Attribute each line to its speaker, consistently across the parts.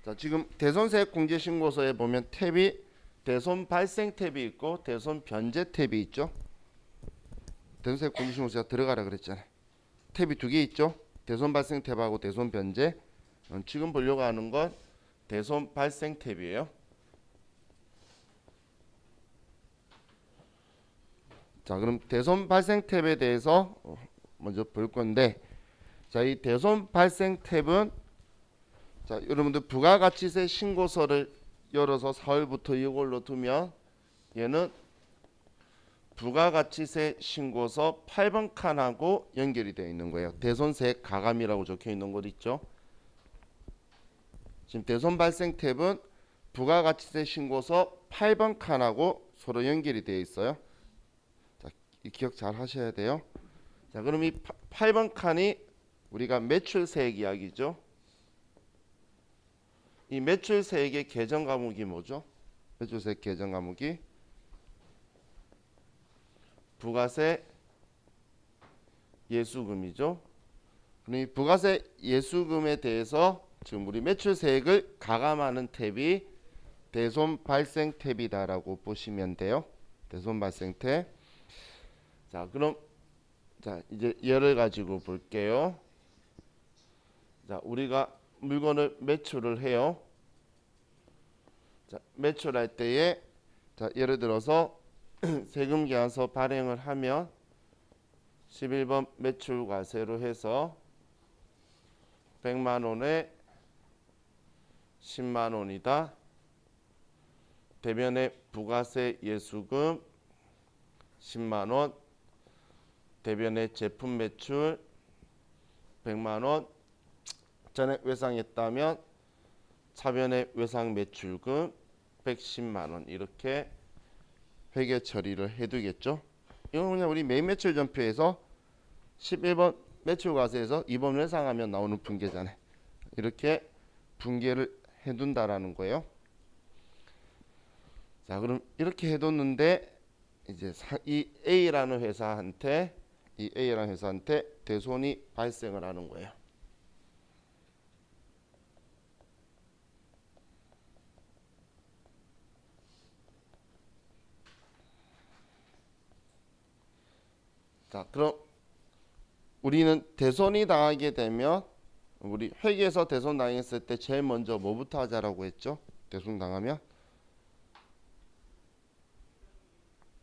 Speaker 1: 자, 지금 대손세액 공제 신고서에 보면 탭이 대손 발생 탭이 있고 대손 변제 탭이 있죠. 대손세액 공제 신고서가 들어가라 그랬잖아요. 탭이 두 개 있죠. 대손 발생 탭하고 대손 변제. 지금 보려고 하는 건 대손 발생 탭이에요. 자, 그럼 대손 발생 탭에 대해서 먼저 볼 건데, 자, 이 대손 발생 탭은 자, 여러분들 부가가치세 신고서를 열어서 4월부터 이걸로 두면 얘는 부가가치세 신고서 8번 칸하고 연결이 되어 있는 거예요. 대손세액 가감이라고 적혀 있는 곳 있죠. 지금 대손 발생 탭은 부가가치세 신고서 8번 칸하고 서로 연결이 되어 있어요. 자, 이 기억 잘 하셔야 돼요. 자, 그럼 이 8번 칸이 우리가 매출세액 이야기죠. 이 매출세액의 계정 과목이 뭐죠? 매출세액 계정 과목이 부가세 예수금이죠. 그럼 이 부가세 예수금에 대해서 지금 우리 매출세액을 가감하는 탭이 대손 발생 탭이다라고 보시면 돼요. 대손 발생 탭. 자, 그럼 자, 이제 예를 가지고 볼게요. 자, 우리가 물건을 매출을 해요. 자, 매출할 때에 자, 예를 들어서 세금 계산서 발행을 하면 11번 매출과세로 해서 100만 원에 10만 원이다. 대변에 부가세 예수금 10만 원, 대변에 제품 매출 100만 원, 전액 외상했다면 차변의 외상 매출금 110만 원 이렇게 회계 처리를 해두겠죠. 이건 그냥 우리 매입 매출 전표에서 11번 매출과세에서 2번 외상하면 나오는 분계잖아요. 이렇게 분계를 해둔다라는 거예요. 자, 그럼 이렇게 해뒀는데 이제 이 A라는 회사한테 대손이 발생을 하는 거예요. 자, 그럼 우리는 대손이 당하게 되면 우리 회계에서 대손 당했을 때 제일 먼저 뭐부터 하자라고 했죠? 대손 당하면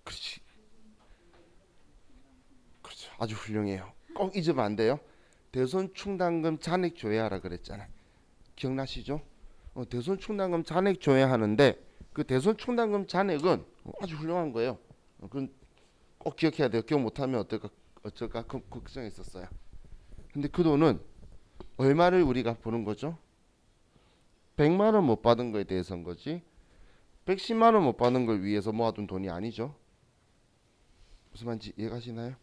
Speaker 1: 그렇지, 그렇죠. 아주 훌륭해요. 꼭 잊으면 안 돼요. 대손 충당금 잔액 조회하라 그랬잖아요. 기억나시죠? 대손 충당금 잔액 조회하는데 그 대손 충당금 잔액은 아주 훌륭한 거예요. 그건 꼭 기억해야 돼요. 기억 못하면 어쩔까 걱정했었어요. 근데 그 돈은 얼마를 우리가 보는 거죠? 100만 원 못 받은 거에 대해서인 거지 110만 원 못 받은 걸 위해서 모아둔 돈이 아니죠. 무슨 말인지 이해가시나요?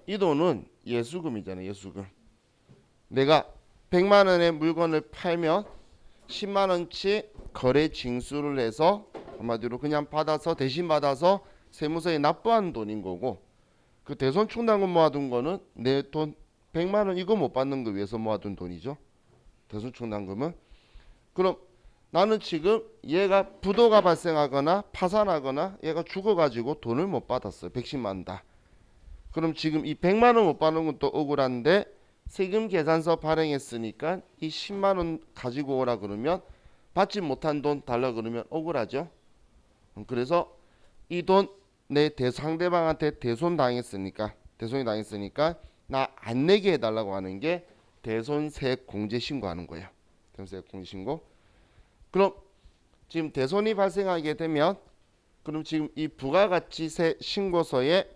Speaker 1: 이 돈은 예수금이잖아요. 예수금. 내가 100만 원의 물건을 팔면 10만 원치 거래 징수를 해서 한마디로 그냥 받아서 대신 받아서 세무서에 납부한 돈인 거고, 그 대손 충당금 모아둔 거는 내 돈 100만 원 이거 못 받는 거 위해서 모아둔 돈이죠. 대손 충당금은. 그럼 나는 지금 얘가 부도가 발생하거나 파산하거나 얘가 죽어가지고 돈을 못 받았어요. 110만 원 다. 그럼 지금 이 100만 원 못 받는 것도 억울한데 세금 계산서 발행했으니까 이 10만 원 가지고 오라 그러면 받지 못한 돈 달라 그러면 억울하죠. 그래서 이 돈 내 상대방한테 대손이 당했으니까 나 안 내게 해달라고 하는 게 대손세액 공제 신고하는 거예요. 대손세액 공제 신고. 그럼 지금 대손이 발생하게 되면 그럼 지금 이 부가가치세 신고서에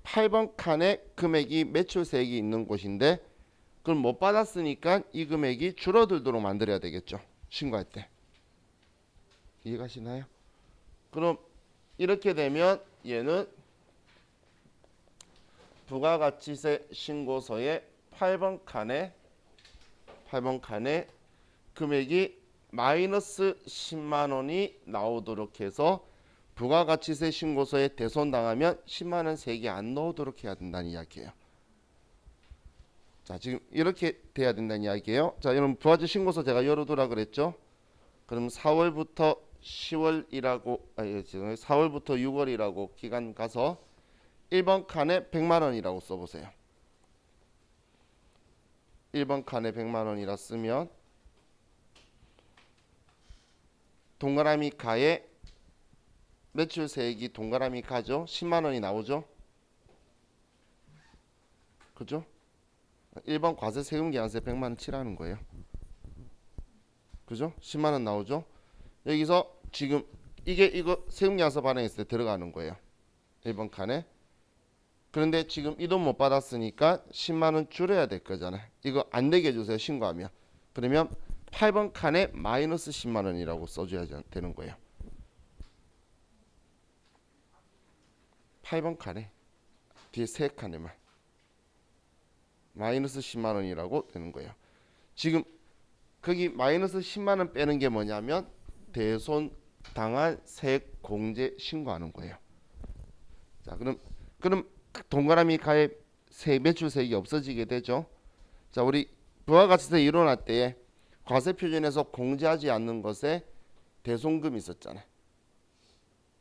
Speaker 1: 8번 칸에 금액이 매출세액이 있는 곳인데 그럼 못 받았으니까 이 금액이 줄어들도록 만들어야 되겠죠. 신고할 때. 이해가시나요? 그럼 이렇게 되면 얘는 부가가치세 신고서에 8번 칸에 금액이 마이너스 10만 원이 나오도록 해서 부가가치세 신고서에 대손당하면 10만 원 세개 안 넣도록 해야 된다는 이야기예요. 자, 지금 이렇게 돼야 된다는 이야기예요. 자, 여러분 부가세 신고서 제가 열어두라 그랬죠. 그럼 4월부터 10월이라고 지금 4월부터 6월이라고 기간 가서 1번 칸에 100만 원이라고 써보세요. 1번 칸에 100만 원이라 쓰면 동그라미 가에 매출세액이 동그라미 가죠. 10만 원이 나오죠. 그죠? 1번 과세 세금계산세 100만 원 치라는 거예요. 그죠? 10만 원 나오죠. 여기서 지금 이거 세금계산서 발행했을 때 들어가는 거예요. 1번 칸에. 그런데 지금 이 돈 못 받았으니까 10만 원 줄여야 될 거잖아요. 이거 안 내게 해주세요. 신고하면. 그러면 8번 칸에 마이너스 10만 원이라고 써줘야 되는 거예요. 8번 칸에 뒤에 세 칸에만 마이너스 10만 원이라고 되는 거예요. 지금 거기 마이너스 10만 원 빼는 게 뭐냐면 대손 당할 세액 공제 신고하는 거예요. 자, 그럼 동그라미 가에 매출세액이 없어지게 되죠. 자, 우리 부가가치세 일어날 때에 과세표준에서 공제하지 않는 것에 대손금 있었잖아요.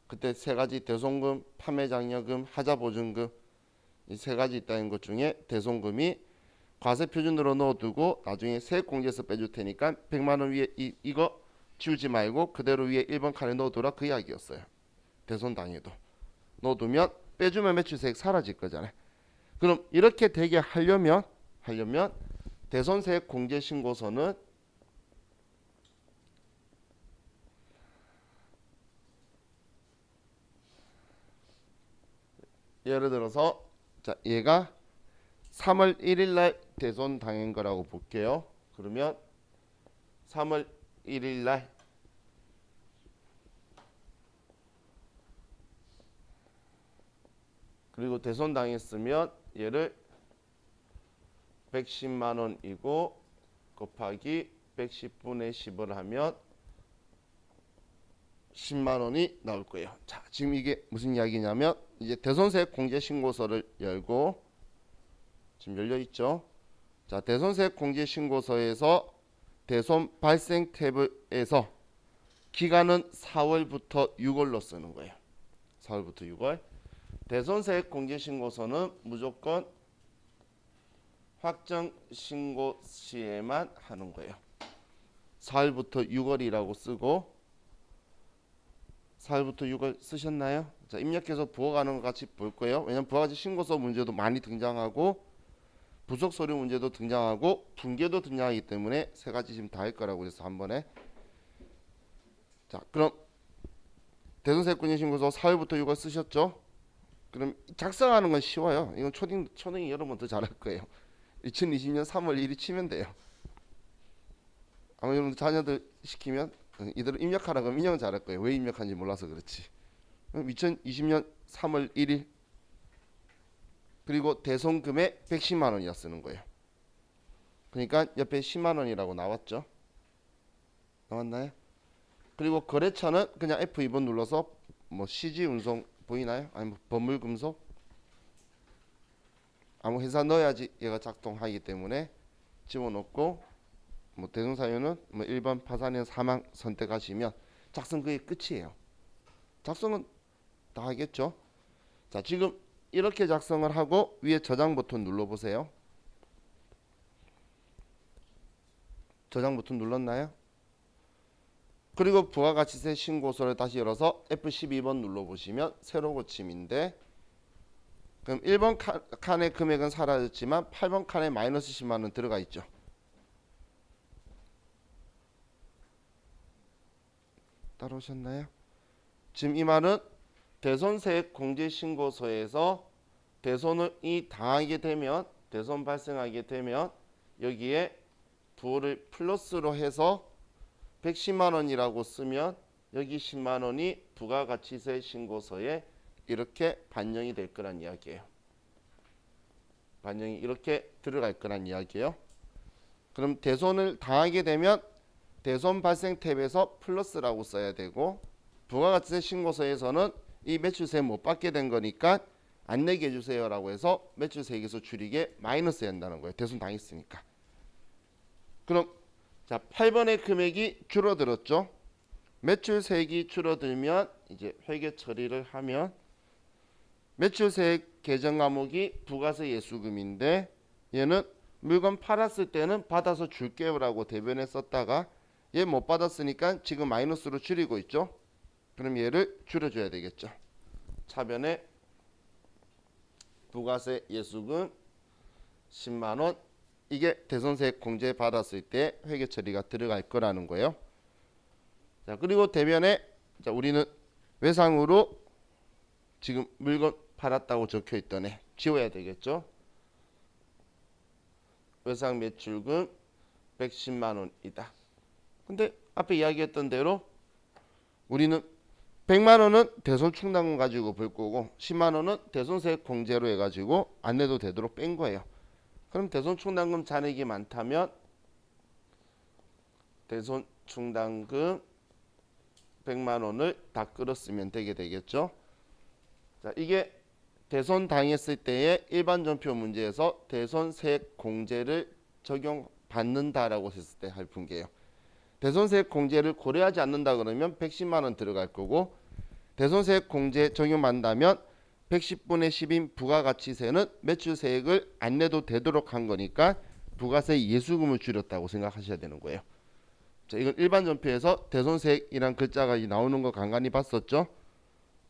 Speaker 1: 그때 세 가지 대손금, 판매장려금, 하자보증금 이 세 가지 있다는 것 중에 대손금이 과세표준으로 넣어두고 나중에 세액공제에서 빼줄 테니까 100만 원 위에 이거 지우지 말고 그대로 위에 1번 칸에 넣어두라 그 이야기였어요. 대손당해도 넣어두면 빼주면 매출세액 사라질 거잖아요. 그럼 이렇게 되게 하려면 대손세액 공제신고서는 예를 들어서 자, 얘가 3월 1일 날 대손 당한 거라고 볼게요. 그러면 3월 1일 날 그리고 대손 당했으면 얘를 110만 원이고 곱하기 110분의 10을 하면 10만 원이 나올 거예요. 자, 지금 이게 무슨 이야기냐면 이제 대손세액 공제 신고서를 열고 지금 열려 있죠. 자, 대손세액 공제 신고서에서 대손 발생 탭에서 기간은 4월부터 6월로 쓰는 거예요. 4월부터 6월. 대손세액 공제 신고서는 무조건 확정 신고 시에만 하는 거예요. 4월부터 6월이라고 쓰고 4월부터 6월 쓰셨나요? 자, 입력해서 부어가는 것 같이 볼 거예요. 왜냐면 부가가치 신고서 문제도 많이 등장하고 부속 서류 문제도 등장하고 분계도 등장하기 때문에 세 가지 지금 다 할 거라고 해서 한 번에. 자, 그럼 대손세액 공제 신고서 4월부터 6월 쓰셨죠? 그럼 작성하는 건 쉬워요. 이건 초등이 여러 번 더 잘할 거예요. 2020년 3월 1일 치면 돼요. 아마 여러분 자녀들 시키면 이대로 입력하라 그러면 입력은 잘할 거예요. 왜 입력하는지 몰라서 그렇지. 2020년 3월 1일 그리고 대손금액 110만 원이라 쓰는 거예요. 그러니까 옆에 10만 원이라고 나왔죠. 나왔나요? 그리고 거래처는 그냥 F2번 눌러서 뭐 CG 운송 보이나요? 아니면 버물금속 아무 회사 넣어야지 얘가 작동하기 때문에 집어넣고 뭐 대손사유는 뭐 1번 파산이나 사망 선택하시면 작성 그게 끝이에요. 작성은 다 하겠죠. 자, 지금 이렇게 작성을 하고 위에 저장 버튼 눌러보세요. 저장 버튼 눌렀나요? 그리고 부가가치세 신고서를 다시 열어서 F12번 눌러보시면 새로 고침인데 그럼 1번 칸의 금액은 사라졌지만 8번 칸에 마이너스 10만 원 들어가 있죠. 따라오셨나요? 지금 이 말은 대손세액 공제신고서에서 대손이 당하게 되면 대손 발생하게 되면 여기에 부호를 플러스로 해서 110만 원이라고 쓰면 여기 10만 원이 부가가치세 신고서에 이렇게 반영이 될 거란 이야기예요. 반영이 이렇게 들어갈 거란 이야기예요. 그럼 대손을 당하게 되면 대손 발생 탭에서 플러스라고 써야 되고 부가가치세 신고서에서는 이 매출세 못 받게 된 거니까 안 내게 해주세요라고 해서 매출세액에서 줄이게 마이너스 한다는 거예요. 대손 당했으니까. 그럼 자 8번의 금액이 줄어들었죠. 매출세액이 줄어들면 이제 회계 처리를 하면 매출세액 계정 과목이 부가세 예수금인데 얘는 물건 팔았을 때는 받아서 줄게요라고 대변에 썼다가 얘 못 받았으니까 지금 마이너스로 줄이고 있죠. 그럼 얘를 줄여줘야 되겠죠. 차변에 부가세 예수금 10만원 이게 대손세액 공제 받았을 때 회계 처리가 들어갈 거라는 거예요. 자 그리고 대변에 자 우리는 외상으로 지금 물건 팔았다고 적혀 있던 애 지워야 되겠죠. 외상 매출금 110만 원이다. 근데 앞에 이야기했던 대로 우리는 100만 원은 대손 충당금 가지고 벌 거고 10만 원은 대손세액 공제로 해가지고 안 내도 되도록 뺀 거예요. 그럼 대손 충당금 잔액이 많다면 대손 충당금 100만 원을 다 끌었으면 되게 되겠죠. 자, 이게 대손 당했을 때의 일반 전표 문제에서 대손세액 공제를 적용받는다라고 했을 때 할 분계예요. 대손세액 공제를 고려하지 않는다 그러면 110만 원 들어갈 거고 대손세액 공제 적용받는다면 110분의 10인 부가가치세는 매출세액을 안 내도 되도록 한 거니까 부가세 예수금을 줄였다고 생각하셔야 되는 거예요. 자, 이건 일반 전표에서 대손세액이란 글자가 나오는 거 간간히 봤었죠.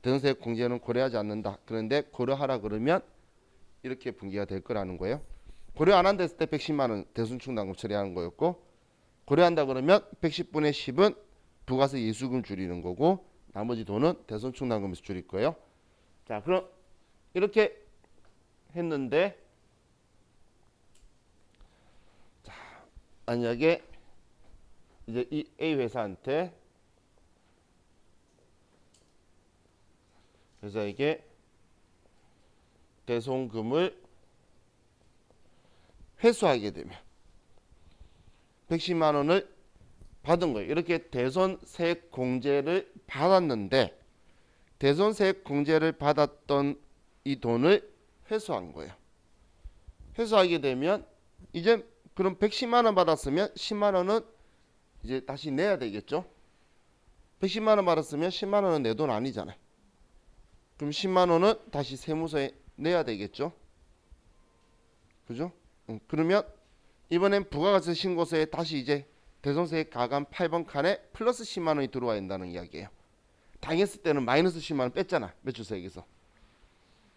Speaker 1: 대손세액 공제는 고려하지 않는다. 그런데 고려하라 그러면 이렇게 분기가 될 거라는 거예요. 고려 안 한다 했을 때 110만 원 대손 충당금 처리하는 거였고 고려한다 그러면 110분의 10은 부가세 예수금 줄이는 거고 나머지 돈은 대손 충당금에서 줄일 거예요. 자, 그럼 이렇게 했는데 자, 만약에 이제 이 A 회사한테 회사에게 대손금을 회수하게 되면 110만 원을 받은 거예요. 이렇게 대손세액 공제를 받았는데 대손세액 공제를 받았던 이 돈을 회수한 거예요. 회수하게 되면 이제 그럼 110만 원 받았으면 10만 원은 이제 다시 내야 되겠죠. 110만 원 받았으면 10만 원은 내 돈 아니잖아요. 그럼 10만 원은 다시 세무서에 내야 되겠죠. 그죠? 그러면 이번엔 부가가치 신고서에 다시 이제 대손세액 가감 8번 칸에 플러스 10만 원이 들어와야 된다는 이야기예요. 당했을 때는 마이너스 10만 원 뺐잖아. 매출세액에서.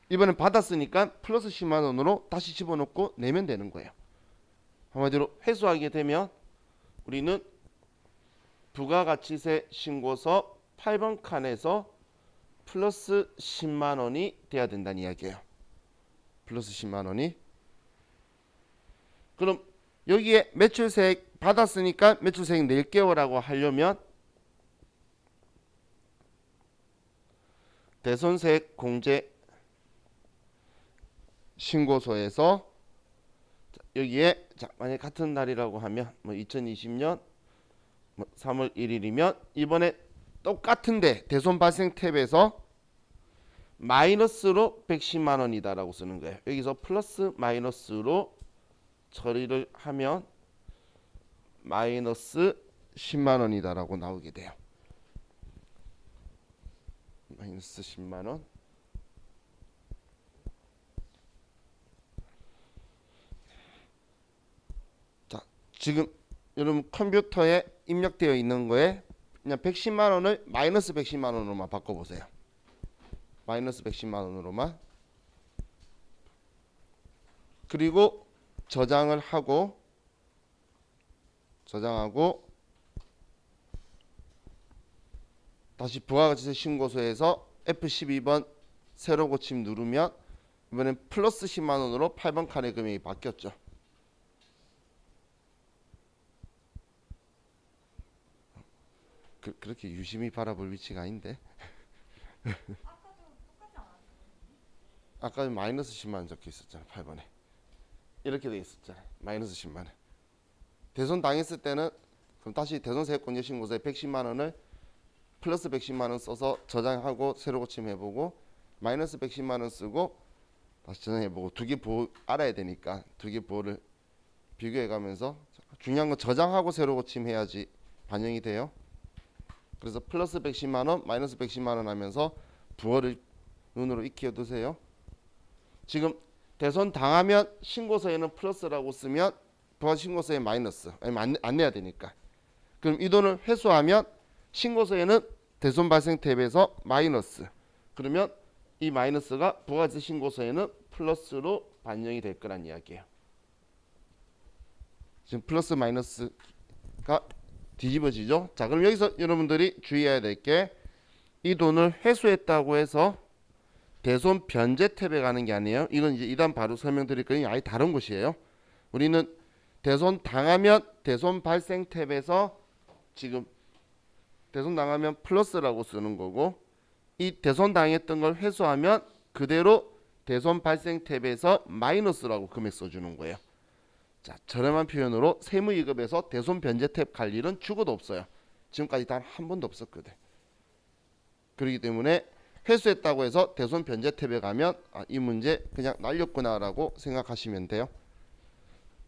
Speaker 1: 이번엔 받았으니까 플러스 10만 원으로 다시 집어넣고 내면 되는 거예요. 한마디로 회수하게 되면 우리는 부가가치세 신고서 8번 칸에서 플러스 10만 원이 돼야 된다는 이야기예요. 플러스 10만 원이. 그럼 여기에 매출세액 받았으니까 매출세액 낼게요라고 하려면 대손세액 공제 신고서에서 여기에 자, 만약 같은 날이라고 하면 뭐 2020년 뭐 3월 1일이면 이번에 똑같은데 대손 발생 탭에서 마이너스로 110만 원이다라고 쓰는 거예요. 여기서 플러스 마이너스로 처리를 하면 마이너스 10만 원이다라고 나오게 돼요. 마이너스 10만 원. 자, 지금 여러분 컴퓨터에 입력되어 있는 거에 그냥 110만 원을 마이너스 110만 원으로만 바꿔보세요. 마이너스 110만 원으로만. 그리고 저장하고 다시 부가가치세 신고서에서 F12번 새로 고침 누르면 이번엔 플러스 10만 원으로 8번 칸의 금액이 바뀌었죠. 그렇게 유심히 바라볼 위치가 아닌데. 아까 마이너스 10만 원 적혀 있었잖아. 8번에 이렇게 돼 있었잖아. 마이너스 10만 원. 대손 당했을 때는 그럼 다시 대손세액공제 신고서에 110만 원을 플러스 110만 원 써서 저장하고 새로 고침해보고 마이너스 110만 원 쓰고 다시 저장해보고 두 개 보호 알아야 되니까 두 개 보호를 비교해가면서 중요한 건 저장하고 새로 고침해야지 반영이 돼요. 그래서 플러스 110만 원, 마이너스 110만 원 하면서 부호를 눈으로 익혀두세요. 지금 대손 당하면 신고서에는 플러스라고 쓰면 부가 신고서에 마이너스 안 내야 되니까. 그럼 이 돈을 회수하면 신고서에는 대손 발생 탭에서 마이너스. 그러면 이 마이너스가 부가세 신고서에는 플러스로 반영이 될 거란 이야기예요. 지금 플러스 마이너스가 뒤집어지죠. 자, 그럼 여기서 여러분들이 주의해야 될 게 이 돈을 회수했다고 해서 대손 변제 탭에 가는 게 아니에요. 이건 이제 이단 바로 설명드릴 거니 아예 다른 곳이에요. 우리는 대손 당하면 대손 발생 탭에서 지금 대손 당하면 플러스라고 쓰는 거고 이 대손 당했던 걸 회수하면 그대로 대손 발생 탭에서 마이너스라고 금액 써주는 거예요. 자, 저렴한 표현으로 세무이급에서 대손 변제 탭 갈 일은 죽어도 없어요. 지금까지 단 한 번도 없었거든. 그렇기 때문에 회수했다고 해서 대손 변제 탭에 가면 이 문제 그냥 날렸구나라고 생각하시면 돼요.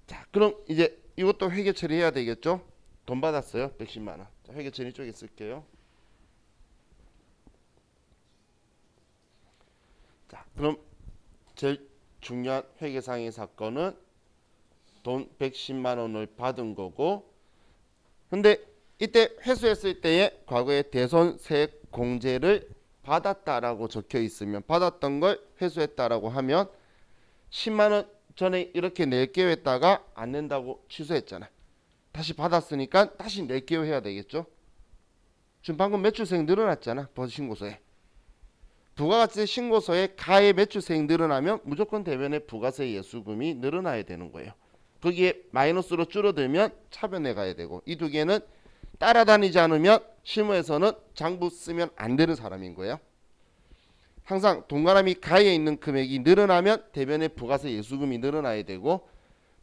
Speaker 1: 자, 그럼 이제 이것도 회계 처리해야 되겠죠? 돈 받았어요. 110만 원. 자, 회계 처리 쪽에 쓸게요. 자, 그럼 제일 중요한 회계상의 사건은 돈 110만 원을 받은 거고, 근데 이때 회수했을 때에 과거에 대손세액 공제를 받았다라고 적혀 있으면 받았던 걸 회수했다라고 하면 10만 원 전에 이렇게 낼게요 했다가 안 낸다고 취소했잖아. 다시 받았으니까 다시 낼게요 해야 되겠죠. 지금 방금 매출세액 늘어났잖아. 부가세 신고서에. 부가세 신고서에 가해 매출세액 늘어나면 무조건 대변에 부가세 예수금이 늘어나야 되는 거예요. 거기에 마이너스로 줄어들면 차변에 가야 되고 이 두 개는 따라다니지 않으면 실무에서는 장부 쓰면 안 되는 사람인 거예요. 항상 동그라미 가에 있는 금액이 늘어나면 대변에 부가세 예수금이 늘어나야 되고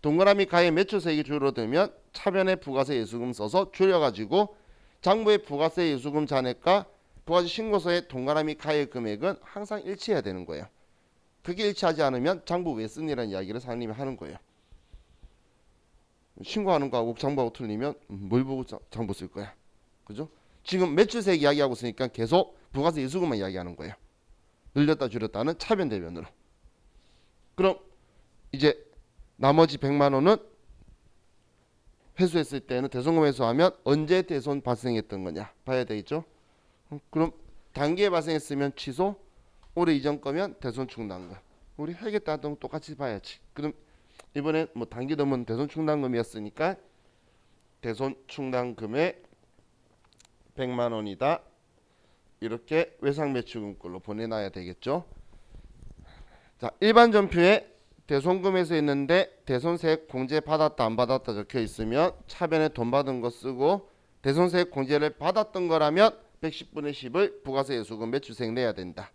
Speaker 1: 동그라미 가에 매출세액이 줄어들면 차변에 부가세 예수금 써서 줄여가지고 장부의 부가세 예수금 잔액과 부가세 신고서의 동그라미 가의 금액은 항상 일치해야 되는 거예요. 그게 일치하지 않으면 장부 왜 쓰니라는 이야기를 사장님이 하는 거예요. 신고하는 거하고 장부하고 틀리면 뭘 보고 장부 쓸 거야. 그죠? 지금 매출세액 이야기하고 있으니까 계속 부가세 예수금만 이야기하는 거예요. 늘렸다 줄였다는 차변 대변으로. 그럼 이제 나머지 100만 원은 회수했을 때는 대손금 회수하면 언제 대손 발생했던 거냐 봐야 되겠죠. 그럼 단기에 발생했으면 취소, 올해 이전 거면 대손 충당금. 우리 회계 따동 똑같이 봐야지. 그럼 이번에 뭐 단기 넘은 대손 충당금이었으니까 대손 충당금의 100만 원이다. 이렇게 외상매출금꼴로 보내놔야 되겠죠. 자, 일반 전표에 대손금에서 있는데 대손세액 공제 받았다 안 받았다 적혀 있으면 차변에 돈 받은 거 쓰고 대손세액 공제를 받았던 거라면 110분의 10을 부가세 예수금 매출세액 내야 된다.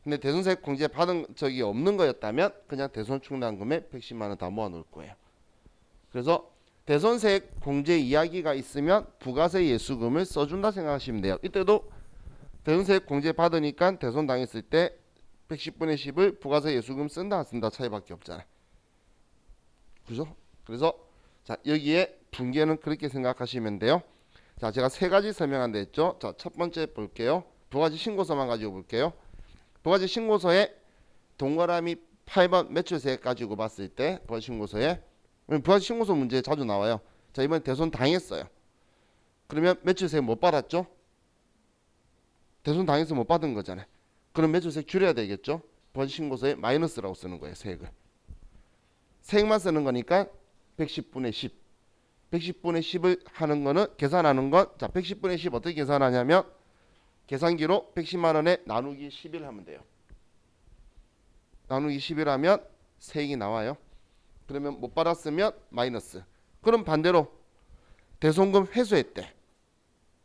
Speaker 1: 근데 대손세액 공제 받은 적이 없는 거였다면 그냥 대손 충당금에 110만 원 다 모아 놓을 거예요. 그래서 대손세액 공제 이야기가 있으면 부가세 예수금을 써준다 생각하시면 돼요. 이때도 대손세액 공제 받으니까 대손 당했을 때 110분의 10을 부가세 예수금 쓴다 안 쓴다 차이밖에 없잖아요. 그죠? 그래서 자, 여기에 분계는 그렇게 생각하시면 돼요. 자, 제가 세 가지 설명한다 했죠. 자, 첫 번째 볼게요. 부가세 신고서만 가지고 볼게요. 부가세 신고서에 동그라미 8번 매출세액 가지고 봤을 때 부가세 신고서에 부가세 신고서 문제 자주 나와요. 자, 이번에 대손 당했어요. 그러면 매출세액 못 받았죠? 대손 당해서 못 받은 거잖아요. 그럼 매출세액 줄여야 되겠죠? 부가세 신고서에 마이너스라고 쓰는 거예요. 세액을. 세액만 쓰는 거니까 110분의 10. 110분의 10을 하는 거는 계산하는 건 자, 110분의 10 어떻게 계산하냐면 계산기로 110만 원에 나누기 11 하면 돼요. 나누기 11 하면 세액이 나와요. 그러면 못 받았으면 마이너스. 그럼 반대로 대손금 회수했대.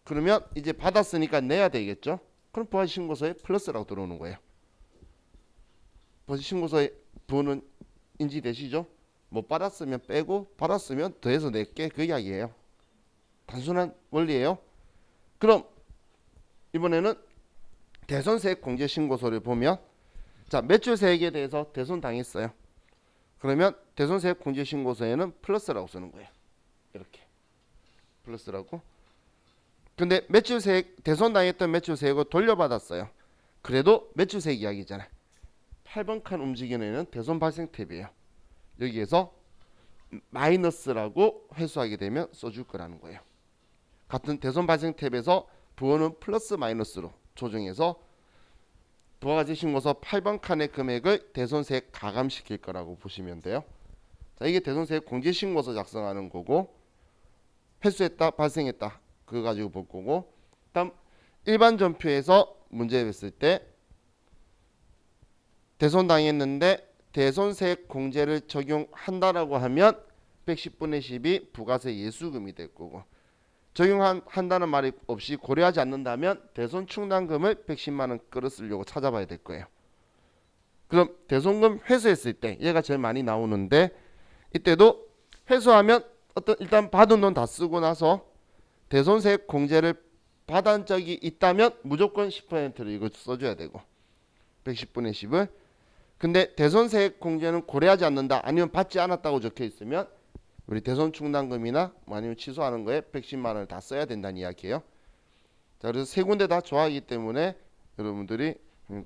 Speaker 1: 그러면 이제 받았으니까 내야 되겠죠. 그럼 부가세 신고서에 플러스라고 들어오는 거예요. 부가세 신고서에 부는 인지되시죠? 못 받았으면 빼고 받았으면 더해서 낼게 그 이야기예요. 단순한 원리예요. 그럼 이번에는 대손세액 공제 신고서를 보면 자, 매출세액에 대해서 대손 당했어요. 그러면 대손세액 공제신고서에는 플러스라고 쓰는 거예요. 이렇게 플러스라고. 근데 매출세액 대손 당했던 매출세액을 돌려받았어요. 그래도 매출세액 이야기잖아요. 8번 칸 움직이는 애는 대손 발생 탭이에요. 여기에서 마이너스라고 회수하게 되면 써줄 거라는 거예요. 같은 대손 발생 탭에서 부호는 플러스 마이너스로 조정해서 부가가치신고서 8번 칸의 금액을 대손세액 가감시킬 거라고 보시면 돼요. 자, 이게 대손세액 공제신고서 작성하는 거고, 회수했다 발생했다 그거 가지고 볼 거고, 다음 일반 전표에서 문제 냈을 때 대손 당했는데 대손세액 공제를 적용한다라고 하면 110분의 10이 부가세 예수금이 될 거고, 적용한다는 말이 없이 고려하지 않는다면 대손 충당금을 110만 원 끌어쓰려고 찾아봐야 될 거예요. 그럼 대손금 회수했을 때 얘가 제일 많이 나오는데, 이때도 회수하면 일단 받은 돈 다 쓰고 나서 대손세액 공제를 받은 적이 있다면 무조건 10%를 이거 써줘야 되고, 110분의 10을. 근데 대손세액 공제는 고려하지 않는다, 아니면 받지 않았다고 적혀 있으면 우리 대손 충당금이나 아니면 취소하는 거에 110만 원을 다 써야 된다는 이야기예요. 자, 그래서 세 군데 다 좋아하기 때문에 여러분들이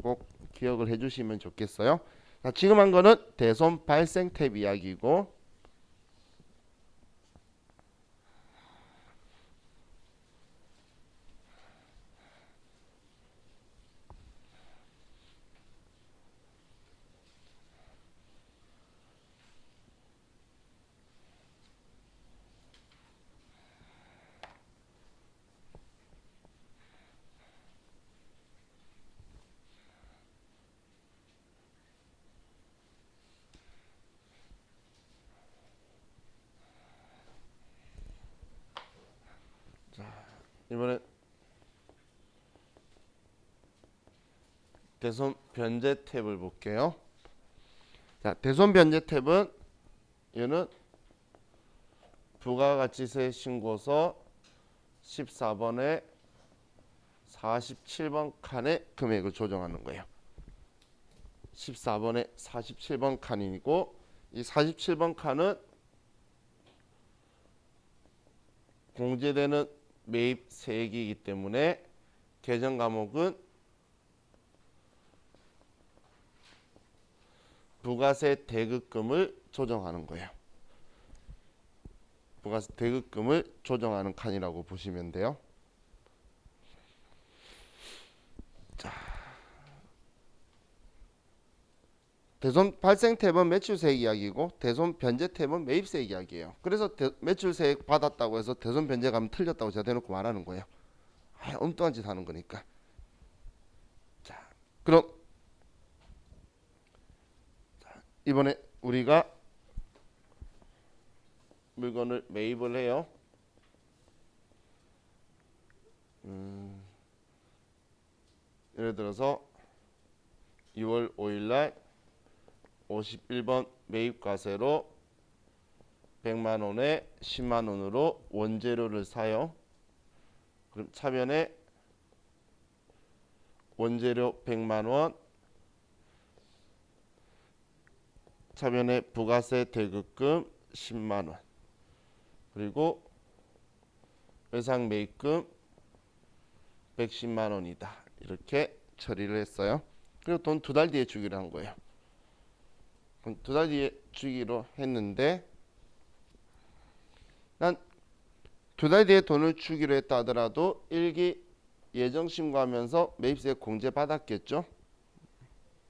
Speaker 1: 꼭 기억을 해주시면 좋겠어요. 자, 지금 한 거는 대손 발생 탭 이야기고, 이번에 대손 변제 탭을 볼게요. 자, 대손 변제 탭은 얘는 부가가치세 신고서 14번에 47번 칸의 금액을 조정하는 거예요. 14번에 47번 칸이고, 이 47번 칸은 공제되는 매입세액이기 때문에 계정 과목은 부가세 대급금을 조정하는 거예요. 부가세 대급금을 조정하는 칸이라고 보시면 돼요. 자, 대손 발생 탭은 매출세액 이야기고, 대손 변제 탭은 매입세액 이야기예요. 그래서 매출세액 받았다고 해서 대손 변제 가면 틀렸다고 제가 대놓고 말하는 거예요. 엉뚱한 짓 하는 거니까. 자, 그럼 이번에 우리가 물건을 매입을 해요. 예를 들어서 2월 5일 날 51번 매입과세로 100만 원에 10만 원으로 원재료를 사요. 그럼 차변에 원재료 100만 원, 차변에 부가세 대급금 10만 원, 그리고 외상 매입금 110만 원이다. 이렇게 처리를 했어요. 그리고 돈 2달 뒤에 주기로 한 거예요. 2달 뒤에 주기로 했는데, 난 2달 뒤에 돈을 주기로 했다 하더라도 일기 예정 신고하면서 매입세 공제 받았겠죠?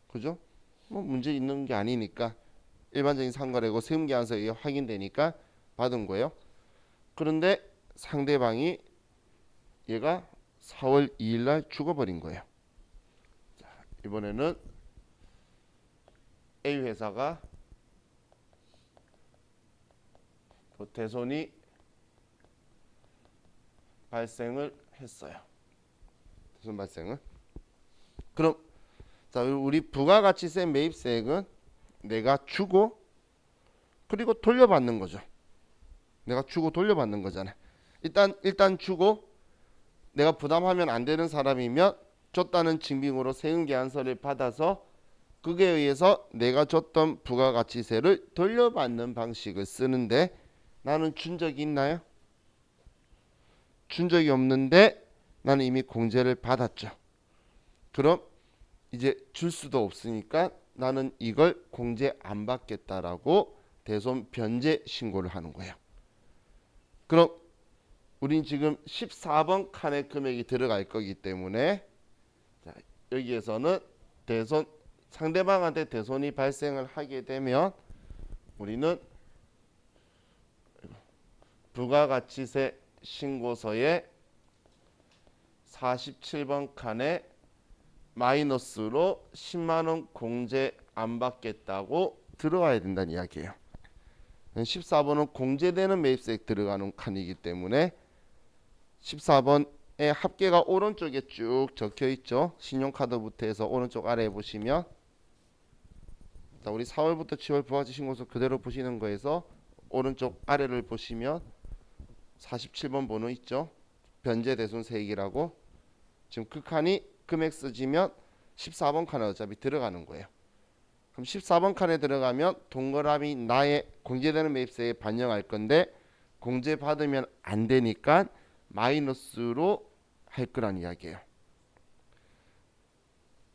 Speaker 1: 그죠? 뭐 문제 있는 게 아니니까, 일반적인 상거래고 세금계산서에 의해 확인되니까 받은 거예요. 그런데 상대방이 얘가 4월 2일 날 죽어버린 거예요. 자, 이번에는 A 회사가 대손이 발생을 했어요. 대손 발생을. 그럼 자, 우리 부가가치세 매입세액은 내가 주고 그리고 돌려받는 거죠. 내가 주고 돌려받는 거잖아요. 일단 주고, 내가 부담하면 안 되는 사람이면 줬다는 증빙으로 세금계산서를 받아서 그게 의해서 내가 줬던 부가가치세를 돌려받는 방식을 쓰는데 나는 준 적이 있나요? 준 적이 없는데 나는 이미 공제를 받았죠. 그럼 이제 줄 수도 없으니까 나는 이걸 공제 안 받겠다라고 대손 변제 신고를 하는 거예요. 그럼 우린 지금 14번 칸에 금액이 들어갈 거기 때문에 자, 여기에서는 대손 상대방한테 대손이 발생을 하게 되면 우리는 부가가치세 신고서에 47번 칸에 마이너스로 10만 원 공제 안 받겠다고 들어와야 된다는 이야기예요. 14번은 공제되는 매입세액 들어가는 칸이기 때문에 14번의 합계가 오른쪽에 쭉 적혀 있죠. 신용카드부터 해서 오른쪽 아래에 보시면 자, 우리 4월부터 7월 부가가치 신고서 그대로 보시는 거에서 오른쪽 아래를 보시면 47번 번호 있죠. 변제 대손 세액이라고. 지금 그 칸이 금액 쓰지면 14번 칸에 어차피 들어가는 거예요. 그럼 14번 칸에 들어가면 동그라미 나의 공제되는 매입세에 반영할 건데 공제 받으면 안 되니까 마이너스로 할 거란 이야기예요.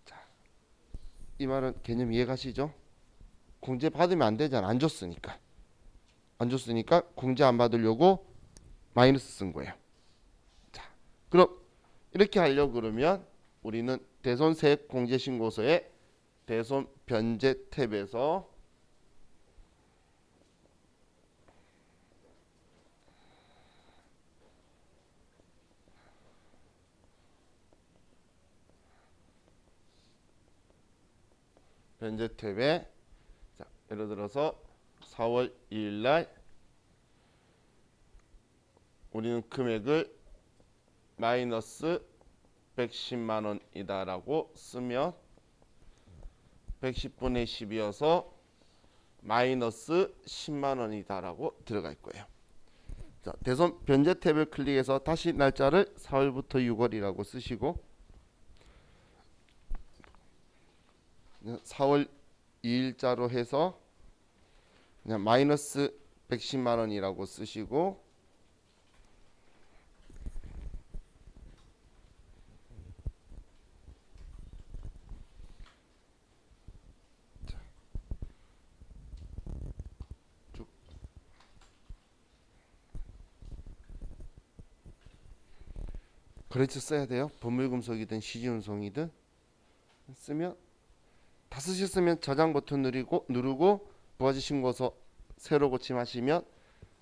Speaker 1: 자, 이 말은 개념 이해가시죠? 공제 받으면 안 되잖아. 안 줬으니까. 안 줬으니까 공제 안 받으려고 마이너스 쓴 거예요. 자, 그럼 이렇게 하려고 그러면 우리는 대손세액 공제신고서에 대손 변제 탭에서 변제 탭에 자, 예를 들어서 4월 2일 날 우리는 금액을 마이너스 110만 원이다라고 쓰면 110분의 10이어서 마이너스 10만 원이다라고 들어갈 거예요. 자, 대손 변제 탭을 클릭해서 다시 날짜를 4월부터 6월이라고 쓰시고 4월 2일자로 해서 그냥 마이너스 110만 원이라고 쓰시고 거래처 써야 돼요. 보물금속이든 시지운송이든 쓰면 다 쓰셨으면 저장 버튼 누르고 부가가치 신고서 새로 고침하시면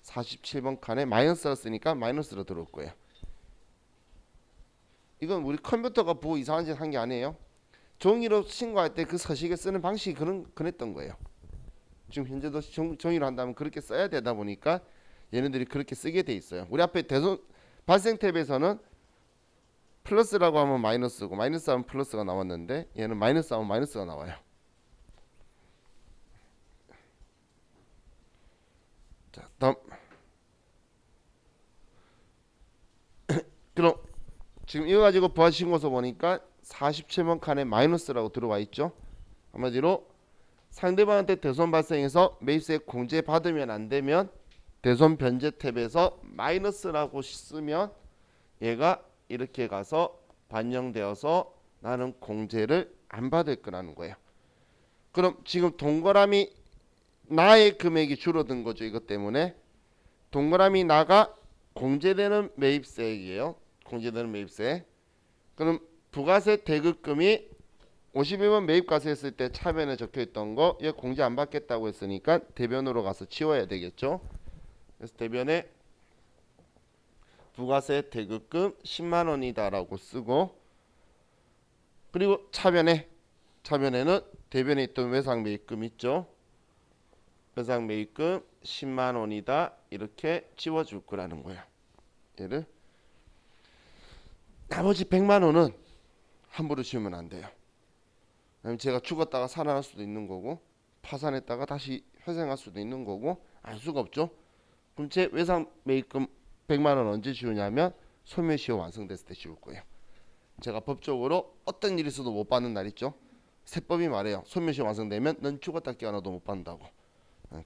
Speaker 1: 47번 칸에 마이너스가 쓰니까 마이너스로 들어올 거예요. 이건 우리 컴퓨터가 보고 이상한 짓 한 게 아니에요. 종이로 신고할 때 그 서식에 쓰는 방식이 그랬던 거예요. 지금 현재도 종이로 한다면 그렇게 써야 되다 보니까 얘네들이 그렇게 쓰게 돼 있어요. 우리 앞에 대손 발생 탭에서는 플러스라고 하면 마이너스고 마이너스 하면 플러스가 나왔는데 얘는 마이너스 하면 마이너스가 나와요. 자, 다음 그럼 지금 이거 가지고 부가가치 신고서 보니까 47번 칸에 마이너스라고 들어와 있죠. 한마디로 상대방한테 대손 발생해서 매입세액 공제 받으면 안 되면 대손 변제 탭에서 마이너스라고 쓰면 얘가 이렇게 가서 반영되어서 나는 공제를 안 받을 거라는 거예요. 그럼 지금 동그라미 나의 금액이 줄어든 거죠. 이것 때문에 동그라미 나가 공제되는 매입세액이에요. 공제되는 매입세. 그럼 부가세 대급금이 51번 매입가세 했을 때 차변에 적혀있던 거 얘 공제 안 받겠다고 했으니까 대변으로 가서 치워야 되겠죠. 그래서 대변에 부가세 대급금 10만 원이다라고 쓰고 그리고 차변에는 대변에 있던 외상 매입금 있죠. 외상 매입금 10만 원이다 이렇게 지워줄 거라는 거야. 얘를 나머지 100만 원은 함부로 지우면 안 돼요. 왜냐면 제가 죽었다가 살아날 수도 있는 거고 파산했다가 다시 회생할 수도 있는 거고 알 수가 없죠. 그럼 제 외상 매입금 100만 원 언제 지우냐면 소멸시효 완성됐을 때 지울 거예요. 제가 법적으로 어떤 일이 있어도 못 받는 날 있죠. 세법이 말해요. 소멸시 완성되면 넌 죽었다 깨어나도 못 받는다고.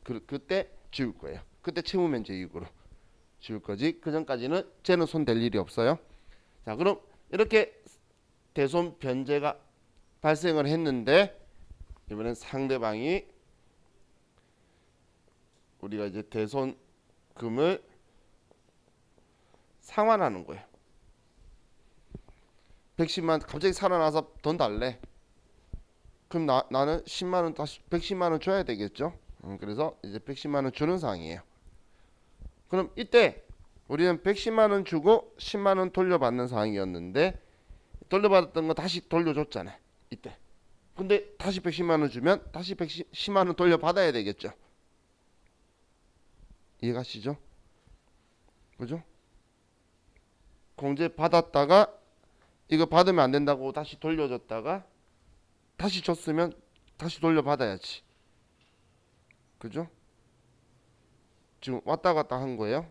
Speaker 1: 그때 지울 거예요. 그때 채무면제 이익으로 지울 거지. 그 전까지는 쟤는 손 댈 일이 없어요. 자, 그럼 이렇게 대손 변제가 발생을 했는데 이번엔 상대방이 우리가 이제 대손금을 상환하는 거예요. 110만 갑자기 살아나서 돈 달래. 그럼 나는 10만 원 다시 110만 원 줘야 되겠죠. 그래서 이제 110만 원 주는 상황이에요. 그럼 이때 우리는 110만 원 주고 10만 원 돌려받는 상황이었는데 돌려받았던 거 다시 돌려줬잖아. 이때. 근데 다시 110만 원 주면 다시 110만 원 돌려받아야 되겠죠. 이해가시죠? 그죠? 공제 받았다가 이거 받으면 안 된다고 다시 돌려줬다가 다시 줬으면 다시 돌려받아야지. 그죠? 지금 왔다 갔다 한 거예요.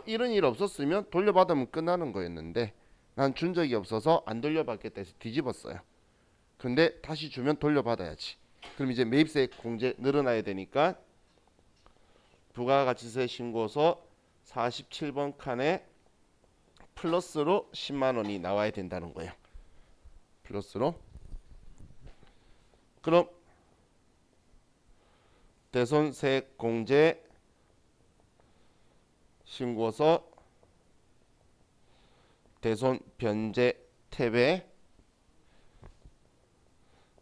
Speaker 1: 이런 일 없었으면 돌려받으면 끝나는 거였는데 난 준 적이 없어서 안 돌려받겠다 해서 뒤집었어요. 근데 다시 주면 돌려받아야지. 그럼 이제 매입세 공제 늘어나야 되니까 부가가치세 신고서 47번 칸에 플러스로 10만 원이 나와야 된다는 거예요. 플러스로. 그럼 대손세 공제 신고서 대손 변제 탭에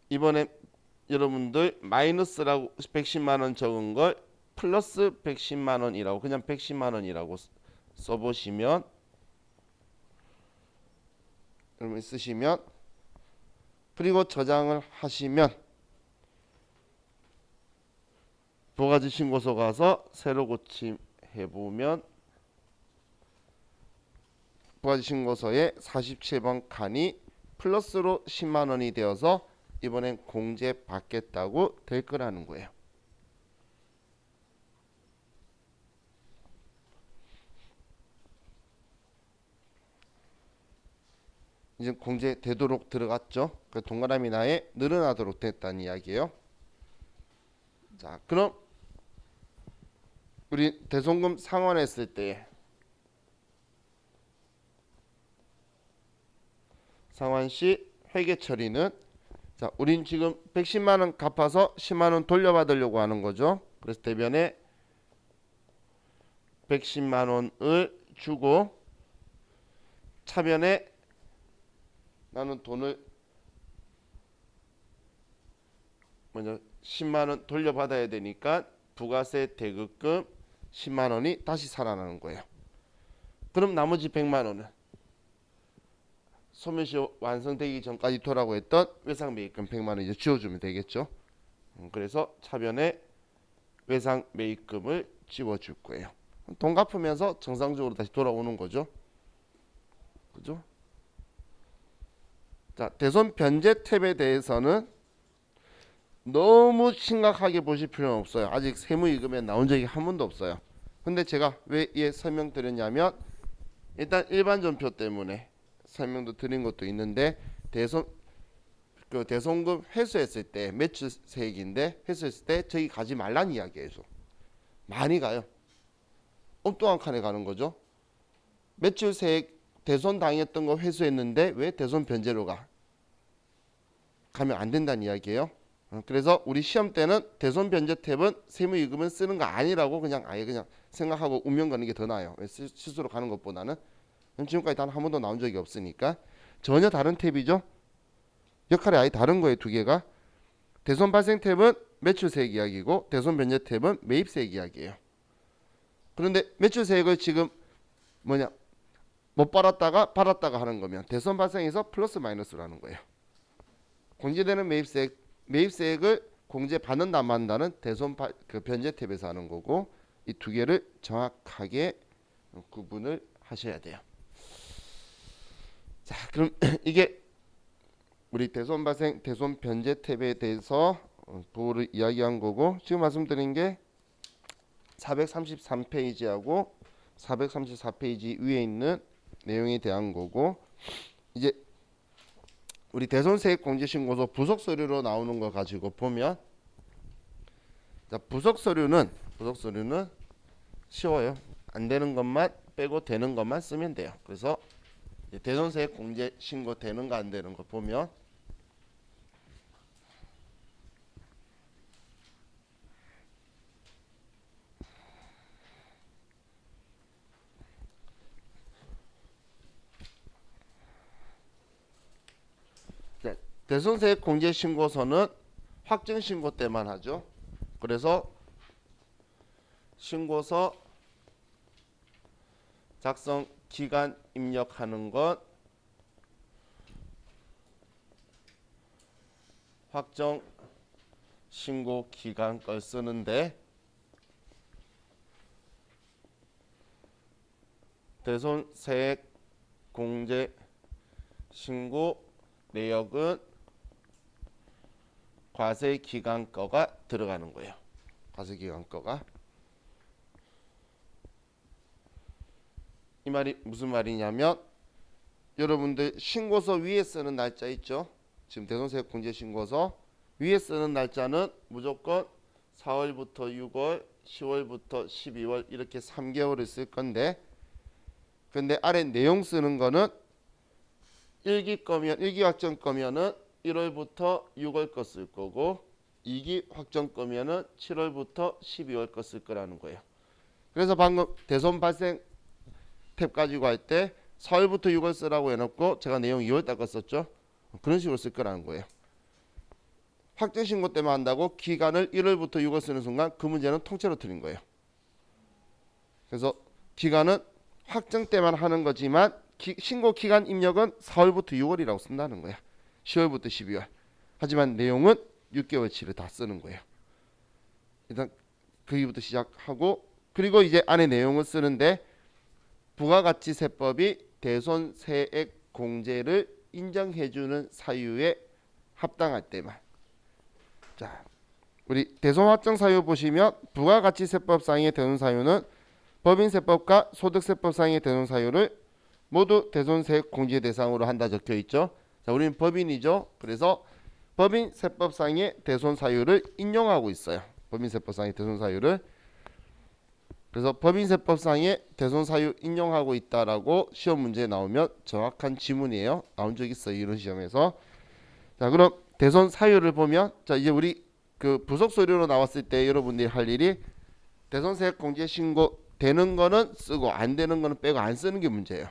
Speaker 1: 이번에 여러분들 마이너스라고 110만 원 적은 걸 플러스 110만 원이라고 그냥 110만 원이라고 써보시면 여러분 쓰시면 그리고 저장을 하시면 부가가치 신고서 가서 새로 고침해 보면 부가가치 신고서에 47번 칸이 플러스로 10만 원이 되어서 이번엔 공제 받겠다고 될 거라는 거예요. 이제 공제 되도록 들어갔죠. 그 동그라미 나에 늘어나도록 됐다는 이야기예요. 자, 그럼 우리 대손금 상환했을 때 상환 시 회계 처리는 자, 우린 지금 110만 원 갚아서 10만 원 돌려받으려고 하는 거죠. 그래서 대변에 110만 원을 주고 차변에 나는 돈을 먼저 10만 원 돌려받아야 되니까 부가세 대급금 10만 원이 다시 살아나는 거예요. 그럼 나머지 100만 원은 소멸시 완성되기 전까지 토라고 했던 외상매입금 100만 원 이제 지워주면 되겠죠. 그래서 차변에 외상매입금을 지워줄 거예요. 돈 갚으면서 정상적으로 다시 돌아오는 거죠. 그죠? 자, 대손 변제 탭에 대해서는 너무 심각하게 보실 필요는 없어요. 아직 세무이금에 나온 적이 한 번도 없어요. 근데 제가 왜 설명드렸냐면 일단 일반 전표 때문에 설명도 드린 것도 있는데 대손금 회수했을 때 매출세액인데 회수했을 때 저기 가지 말란 이야기예요. 많이 가요. 엉뚱한 칸에 가는 거죠. 매출세액 대손 당했던 거 회수했는데 왜 대손 변제로 가면 안 된다는 이야기예요. 그래서 우리 시험 때는 대손 변제 탭은 세무이금은 쓰는 거 아니라고 그냥 아예 그냥 생각하고 운명 가는 게 더 나아요. 실수로 가는 것보다는. 지금까지 단 한 번도 나온 적이 없으니까 전혀 다른 탭이죠. 역할이 아예 다른 거예요. 두 개가. 대손 발생 탭은 매출세액 이야기고 대손 변제 탭은 매입세액 이야기예요. 그런데 매출세액을 지금 못 받았다가 하는 거면 대손 발생에서 플러스 마이너스라는 거예요. 공제되는 매입세액을 공제 받는다 안 받는다는 대손 변제 탭에서 하는 거고 이 두 개를 정확하게 구분을 하셔야 돼요. 자, 그럼 이게 우리 대손 발생, 대손 변제 탭에 대해서 도를 이야기한 거고 지금 말씀드린 게 433페이지하고 434페이지 위에 있는 내용에 대한 거고 이제 우리 대손세액공제신고서 부속서류로 나오는 거 가지고 보면, 자, 부속서류는 쉬워요. 안 되는 것만 빼고 되는 것만 쓰면 돼요. 그래서 대손세액공제신고 되는 거 안 되는 거 보면, 대손세액공제신고서는 확정신고 때만 하죠. 그래서 신고서 작성 기간 입력하는 건 확정 신고 기간 걸 쓰는데, 대손세액 공제 신고 내역은 과세 기간 거가 들어가는 거예요. 과세 기간 거가. 이 말이 무슨 말이냐면, 여러분들 신고서 위에 쓰는 날짜 있죠? 지금 대손세액 공제 신고서 위에 쓰는 날짜는 무조건 4월부터 6월, 10월부터 12월 이렇게 3개월을 쓸 건데, 근데 아래 내용 쓰는 거는 1기 확정 거면은 1월부터 6월 거 쓸 거고, 2기 확정 거면은 7월부터 12월 거 쓸 거라는 거예요. 그래서 방금 대손 발생 탭 가지고 할 때 4월부터 6월 쓰라고 해놓고 제가 내용 2월 달 거 썼죠. 그런 식으로 쓸 거라는 거예요. 확정 신고 때만 한다고 기간을 1월부터 6월 쓰는 순간 그 문제는 통째로 틀린 거예요. 그래서 기간은 확정 때만 하는 거지만 신고 기간 입력은 4월부터 6월이라고 쓴다는 거야. 10월부터 12월. 하지만 내용은 6개월치를 다 쓰는 거예요. 일단 거기부터 시작하고, 그리고 이제 안에 내용을 쓰는데, 부가가치세법이 대손세액 공제를 인정해주는 사유에 합당할 때만. 자, 우리 대손확정 사유 보시면 부가가치세법상의 대손사유는 법인세법과 소득세법상의 대손사유를 모두 대손세액 공제 대상으로 한다 적혀 있죠. 자, 우리는 법인이죠. 그래서 법인세법상의 대손사유를 인용하고 있어요. 법인세법상의 대손사유를. 그래서 법인세법상의 대손사유 인용하고 있다라고 시험 문제에 나오면 정확한 지문이에요. 나온 적 있어요, 이런 시험에서. 자, 그럼 대손사유를 보면, 자, 이제 우리 그 부속서류로 나왔을 때 여러분들이 할 일이 대손세액 공제 신고 되는 거는 쓰고 안 되는 거는 빼고 안 쓰는 게 문제예요.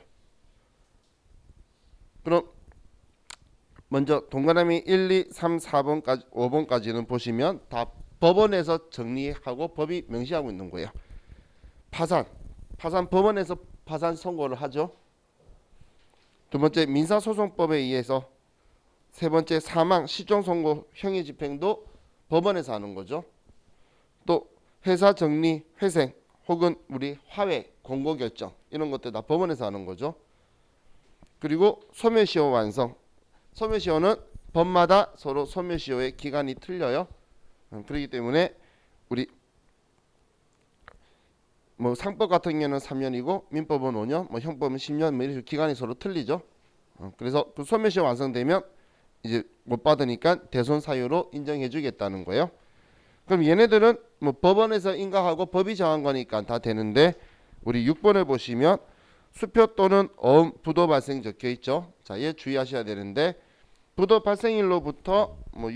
Speaker 1: 그럼 먼저 동그라미 1, 2, 3, 4번까지 5번까지는 보시면 다 법원에서 정리하고 법이 명시하고 있는 거예요. 파산 법원에서 파산 선고를 하죠. 두 번째 민사소송법에 의해서, 세 번째 사망 실종 선고 형의 집행도 법원에서 하는 거죠. 또 회사 정리 회생 혹은 우리 화해 공고 결정 이런 것들 다 법원에서 하는 거죠. 그리고 소멸시효 완성. 소멸시효는 법마다 서로 소멸시효의 기간이 틀려요. 그렇기 때문에 우리 뭐 상법 같은 경우는 3년이고 민법은 5년, 뭐 형법은 10년, 뭐 이렇게 기간이 서로 틀리죠. 그래서 그 소멸시효 완성되면 이제 못 받으니까 대손 사유로 인정해 주겠다는 거예요. 그럼 얘네들은 뭐 법원에서 인가하고 법이 정한 거니까 다 되는데, 우리 6번을 보시면 수표 또는 어음 부도 발생 적혀 있죠. 자, 얘 주의하셔야 되는데, 부도 발생일로부터 뭐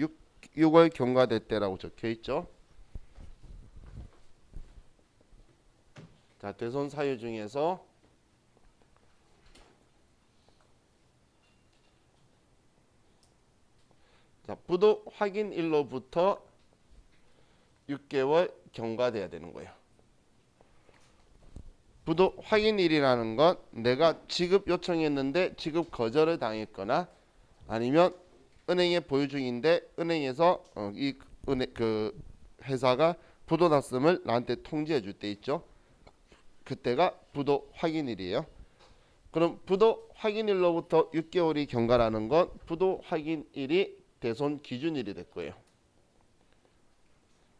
Speaker 1: 6월 경과될 때라고 적혀 있죠. 자, 대손 사유 중에서 자, 부도 확인일로부터 6개월 경과돼야 되는 거예요. 부도 확인일이라는 건 내가 지급 요청했는데 지급 거절을 당했거나, 아니면 은행에 보유 중인데 은행에서 그 회사가 부도 났음을 나한테 통지해 줄 때 있죠. 그때가 부도 확인일이에요. 그럼 부도 확인일로부터 6개월이 경과라는 건 부도 확인일이 대손 기준일이 될 거예요.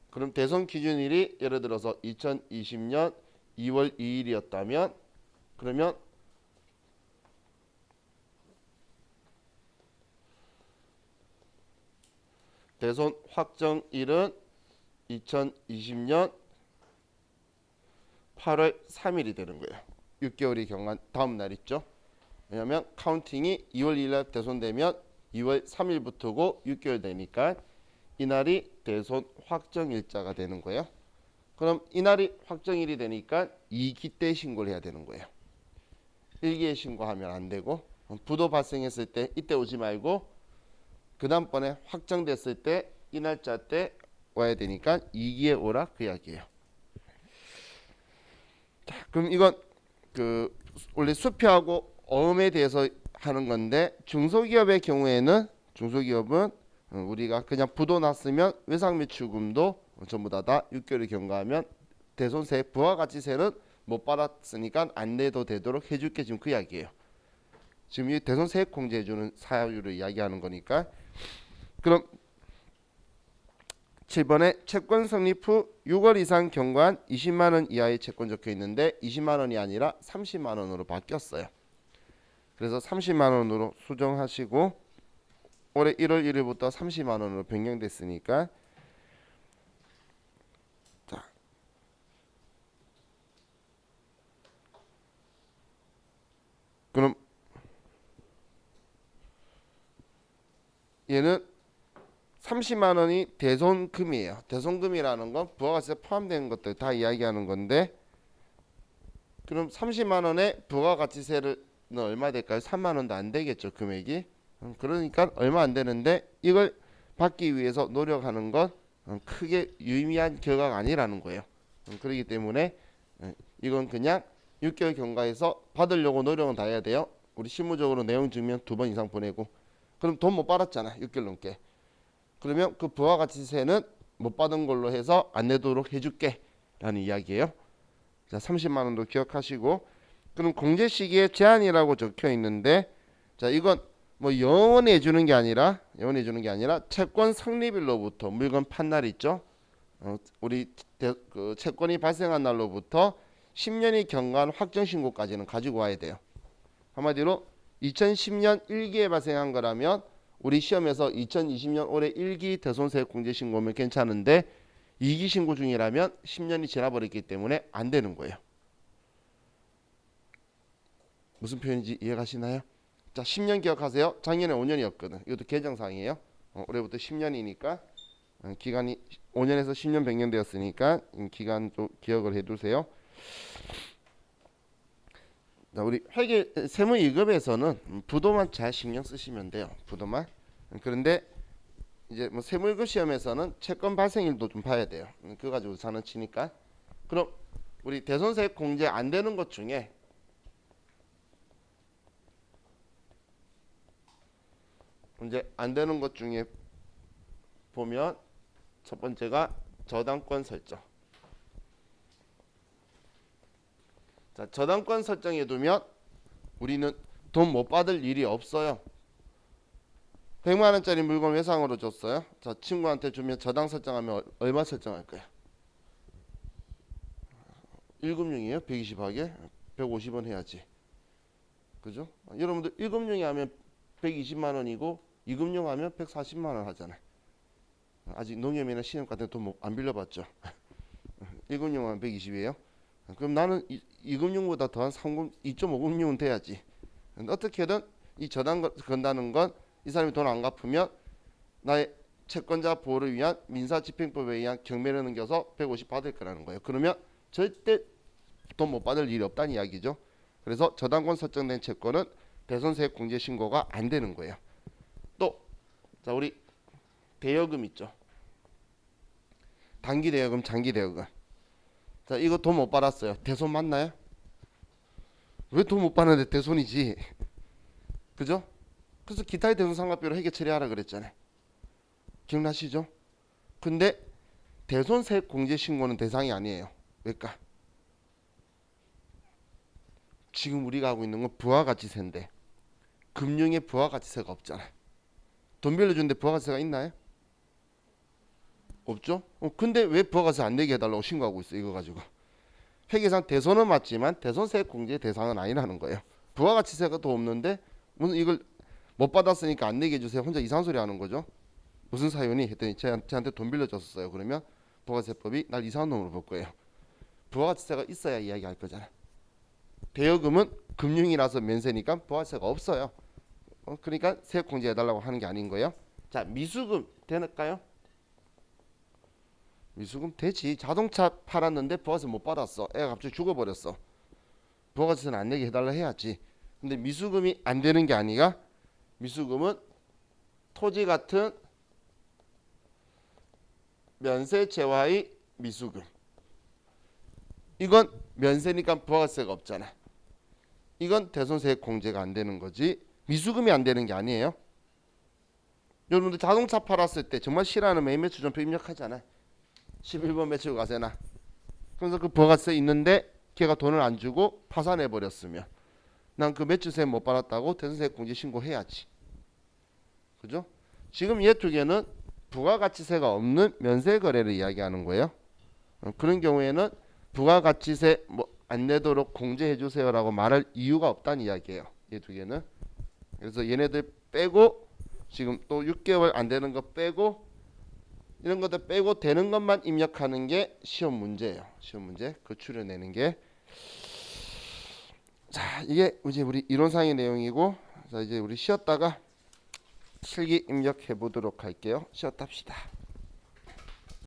Speaker 1: 그럼 대손 기준일이 예를 들어서 2020년 2월 2일이었다면, 그러면 대손 확정일은 2020년 8월 3일이 되는 거예요. 6개월이 경과한 다음 날 있죠. 왜냐하면 카운팅이 2월 2일 날 대손되면 2월 3일부터고 6개월 되니까 이날이 대손 확정일자가 되는 거예요. 그럼 이날이 확정일이 되니까 2기 때 신고를 해야 되는 거예요. 1기에 신고하면 안 되고 부도 발생했을 때 이때 오지 말고 그 다음번에 확정됐을 때 이 날짜 때 와야 되니까 2기에 오라 그 이야기예요. 자, 그럼 이건 그 원래 수표하고 어음에 대해서 하는 건데 중소기업의 경우에는 중소기업은 우리가 그냥 부도 났으면 외상매출금도 전부 다 6개월이 경과하면 대손세 부가가치세는 못 받았으니까 안 내도 되도록 해줄게 지금 그 이야기예요. 지금 이 대손세액 공제해주는 사유를 이야기하는 거니까. 그럼 7번에 채권 성립 후 6월 이상 경과한 20만 원 이하의 채권 적혀 있는데 20만 원이 아니라 30만 원으로 바뀌었어요. 그래서 30만 원으로 수정하시고 올해 1월 1일부터 30만 원으로 변경됐으니까 자, 그럼 얘는 30만 원이 대손금이에요. 대손금이라는 건 부가가치세 포함되는 것들 다 이야기하는 건데 그럼 30만 원에 부가가치세를 얼마 될까요? 3만 원도 안 되겠죠, 금액이. 그러니까 얼마 안 되는데 이걸 받기 위해서 노력하는 건 크게 유의미한 결과가 아니라는 거예요. 그렇기 때문에 이건 그냥 6개월 경과해서 받으려고 노력은 다 해야 돼요. 우리 실무적으로 내용 증명 2번 이상 보내고 그럼 돈 못 받았잖아, 6개월 넘게. 그러면 그 부가가치세는 못 받은 걸로 해서 안 내도록 해줄게 라는 이야기예요. 자, 30만 원도 기억하시고 그럼 공제 시기에 제한이라고 적혀 있는데 자, 이건 뭐 영원히 해주는 게 아니라 채권 성립일로부터 물건 판 날 있죠. 우리 그 채권이 발생한 날로부터 10년이 경과한 확정 신고까지는 가지고 와야 돼요. 한마디로 2010년 1기에 발생한 거라면 우리 시험에서 2020년 올해 1기 대손세액 공제 신고면 괜찮은데 2기 신고 중이라면 10년이 지나버렸기 때문에 안 되는 거예요. 무슨 표현인지 이해가시나요? 자, 10년 기억하세요. 작년에 5년이었거든. 이것도 개정사항이에요. 올해부터 10년이니까 기간이 5년에서 10년 변경되었으니까 기간 좀 기억을 해두세요. 자, 우리 회계 세무 2급에서는 부도만 잘 신경 쓰시면 돼요. 부도만. 그런데 이제 뭐 세무 1급 시험에서는 채권 발생일도 좀 봐야 돼요. 그거 가지고 사는 치니까. 그럼 우리 대손세액 공제 안 되는 것 중에 이제 안 되는 것 중에 보면 첫 번째가 저당권 설정. 자, 저당권 설정해 두면 우리는 돈 못 받을 일이 없어요. 100만 원짜리 물건 외상으로 줬어요. 자, 친구한테 주면 저당 설정하면 얼마 설정할 거야? 1금융이에요? 120하게? 150원 해야지. 그죠? 여러분들 1금융이 하면 120만 원이고 2금융 하면 140만 원 하잖아요. 아직 농협이나 신용 같은 데 돈 안 빌려봤죠? 1금융 하면 120이에요. 그럼 나는 2금융보다 더한 2.5금융은 돼야지. 어떻게든 이 저당 건다는 건 이 사람이 돈 안 갚으면 나의 채권자 보호를 위한 민사집행법에 의한 경매를 넘겨서 150 받을 거라는 거예요. 그러면 절대 돈 못 받을 일이 없다는 이야기죠. 그래서 저당권 설정된 채권은 대손세액 공제 신고가 안 되는 거예요. 또 자, 우리 대여금 있죠. 단기 대여금, 장기 대여금. 자, 이거 돈 못 받았어요. 대손 맞나요? 왜 돈 못 받는데 대손이지? 그죠? 그래서 기타의 대손 상각비로 회계 처리하라 그랬잖아요. 기억나시죠? 근데 대손세액 공제 신고는 대상이 아니에요. 왜일까? 지금 우리가 하고 있는 건 부가가치세인데 금융에 부가가치세가 없잖아요. 돈 빌려주는데 부가가치세가 있나요? 없죠? 근데 왜 부가가치세 안 내게 해달라고 신고하고 있어? 이거 가지고 회계상 대손은 맞지만 대손세액 공제 대상은 아니라는 거예요. 부가가치세가 더 없는데 무슨 이걸 못 받았으니까 안 내게 해주세요. 혼자 이상한 소리 하는 거죠. 무슨 사연이 했더니 저한테 돈 빌려줬었어요. 그러면 부가세법이 날 이상한 놈으로 볼 거예요. 부가가치세가 있어야 이야기할 거잖아. 대여금은 금융이라서 면세니까 부가세가 없어요. 그러니까 세액 공제해달라고 하는 게 아닌 거예요. 자, 미수금 되는가요? 미수금 되지. 자동차 팔았는데 부가세 못 받았어. 애가 갑자기 죽어버렸어. 부가세는 안 내게 해달라 해야지. 근데 미수금이 안 되는 게 아니라 미수금은 토지 같은 면세채와의 미수금. 이건 면세니까 부가세가 없잖아. 이건 대손세액 공제가 안 되는 거지. 미수금이 안 되는 게 아니에요. 여러분들 자동차 팔았을 때 정말 싫어하는 매입 매출전표 입력하잖아. 11번 매출 과세나. 그래서 그 부가세 있는데 걔가 돈을 안 주고 파산해 버렸으면 난 그 매출세 못 받았다고 대손세액 공제 신고해야지. 그죠? 지금 얘 두 개는 부가가치세가 없는 면세 거래를 이야기하는 거예요. 그런 경우에는 부가가치세 안 내도록 공제해 주세요라고 말할 이유가 없다는 이야기예요. 얘 두 개는. 그래서 얘네들 빼고 지금 또 6개월 안 되는 거 빼고 이런 것들 빼고 되는 것만 입력하는 게 시험 문제예요. 시험 문제 그 추려내는 게. 자, 이게 이제 우리 이론상의 내용이고, 자 이제 우리 쉬었다가 실기 입력해 보도록 할게요. 쉬었다 합시다.